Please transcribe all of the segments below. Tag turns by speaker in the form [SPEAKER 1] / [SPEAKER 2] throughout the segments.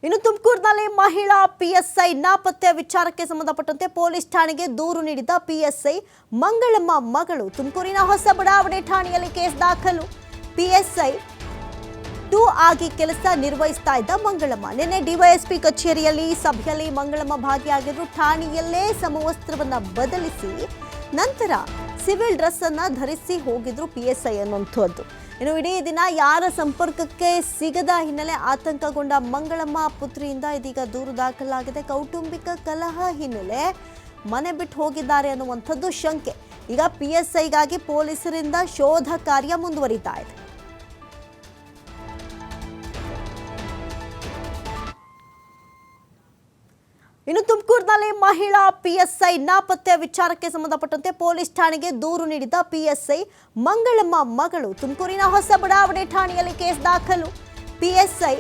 [SPEAKER 1] ಇನ್ನು ತುಮಕೂರಿನಲ್ಲಿ ಮಹಿಳಾ ಪಿಎಸ್ಐ ನಾಪತ್ತೆ ವಿಚಾರಕ್ಕೆ ಸಂಬಂಧಪಟ್ಟಂತೆ ಪೊಲೀಸ್ ಠಾಣೆಗೆ ದೂರು ನೀಡಿದ ಪಿಎಸ್ಐ ಮಂಗಳಮ್ಮ ಮಗಳು ತುಮಕೂರಿನ ಹೊಸ ಬಡಾವಣೆ ಠಾಣೆಯಲ್ಲಿ ಕೇಸ್ ದಾಖಲು. ಪಿಎಸ್ಐ 2 ಆಗಿ ಕೆಲಸ ನಿರ್ವಹಿಸ್ತಾ ಇದ್ದ ಮಂಗಳಮ್ಮ ನಿನ್ನೆ ಡಿವೈಎಸ್ಪಿ ಕಚೇರಿಯಲ್ಲಿ ಸಭೆಯಲ್ಲಿ ಮಂಗಳಮ್ಮ ಭಾಗಿಯಾಗಿದ್ರು. ಠಾಣೆಯಲ್ಲೇ ಸಮವಸ್ತ್ರವನ್ನ ಬದಲಿಸಿ ನಂತರ ಸಿವಿಲ್ ಡ್ರೆಸ್ ಅನ್ನ ಧರಿಸಿ ಹೋಗಿದ್ರು ಪಿಎಸ್ಐ ಅನ್ನುವಂಥದ್ದು. ಇನ್ನು ಇಡೀ ದಿನ ಯಾರ ಸಂಪರ್ಕಕ್ಕೆ ಸಿಗದ ಹಿನ್ನೆಲೆ ಆತಂಕಗೊಂಡ ಮಂಗಳಮ್ಮ ಪುತ್ರಿಯಿಂದ ಇದೀಗ ದೂರು ದಾಖಲಾಗಿದೆ. ಕೌಟುಂಬಿಕ ಕಲಹ ಹಿನ್ನೆಲೆ ಮನೆ ಬಿಟ್ಟು ಹೋಗಿದ್ದಾರೆ ಅನ್ನುವಂಥದ್ದು ಶಂಕೆ. ಈಗ ಪಿಎಸ್ಐಗಾಗಿ ಪೊಲೀಸರಿಂದ ಶೋಧ ಕಾರ್ಯ ಮುಂದುವರಿತಾ ಇದೆ. ಇನ್ನು ತುಮಕೂರಿನಲ್ಲಿ ಮಹಿಳಾ ಪಿಎಸ್ಐ ನಾಪತ್ತೆ ವಿಚಾರಕ್ಕೆ ಸಂಬಂಧಪಟ್ಟಂತೆ ಪೊಲೀಸ್ ಠಾಣೆಗೆ ದೂರು ನೀಡಿದ ಪಿಎಸ್ಐ ಮಂಗಳಮ್ಮ ಮಗಳು ತುಮಕೂರಿನ ಹೊಸ ಬಡಾವಣೆ ಠಾಣೆಯಲ್ಲಿ ಕೇಸ್ ದಾಖಲು. ಪಿಎಸ್ಐ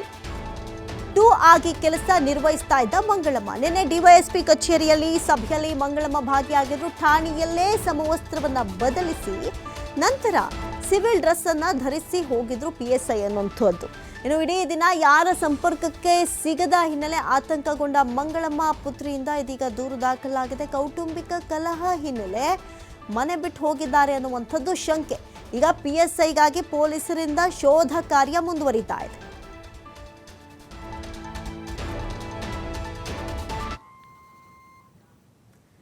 [SPEAKER 1] 2 ಆಗಿ ಕೆಲಸ ನಿರ್ವಹಿಸ್ತಾ ಇದ್ದ ಮಂಗಳಮ್ಮ ನಿನ್ನೆ ಡಿವೈಎಸ್ಪಿ ಕಚೇರಿಯಲ್ಲಿ ಸಭೆಯಲ್ಲಿ ಮಂಗಳಮ್ಮ ಭಾಗಿಯಾಗಿದ್ರು. ಠಾಣೆಯಲ್ಲೇ ಸಮವಸ್ತ್ರವನ್ನ ಬದಲಿಸಿ ನಂತರ ಸಿವಿಲ್ ಡ್ರೆಸ್ ಅನ್ನ ಧರಿಸಿ ಹೋಗಿದ್ರು ಪಿಎಸ್ಐ ಅನ್ನುವಂಥದ್ದು. ಇನ್ನು ಇಡೀ ದಿನ ಯಾರ ಸಂಪರ್ಕಕ್ಕೆ ಸಿಗದ ಹಿನ್ನೆಲೆ ಆತಂಕಗೊಂಡ ಮಂಗಳಮ್ಮ ಪುತ್ರಿಯಿಂದ ಇದೀಗ ದೂರು ದಾಖಲಾಗಿದೆ. ಕೌಟುಂಬಿಕ ಕಲಹ ಹಿನ್ನೆಲೆ ಮನೆ ಬಿಟ್ಟು ಹೋಗಿದ್ದಾರೆ ಅನ್ನುವಂಥದ್ದು ಶಂಕೆ. ಈಗ ಪಿಎಸ್ಐಗಾಗಿ ಪೊಲೀಸರಿಂದ ಶೋಧ ಕಾರ್ಯ ಮುಂದುವರಿತಾ ಇದೆ.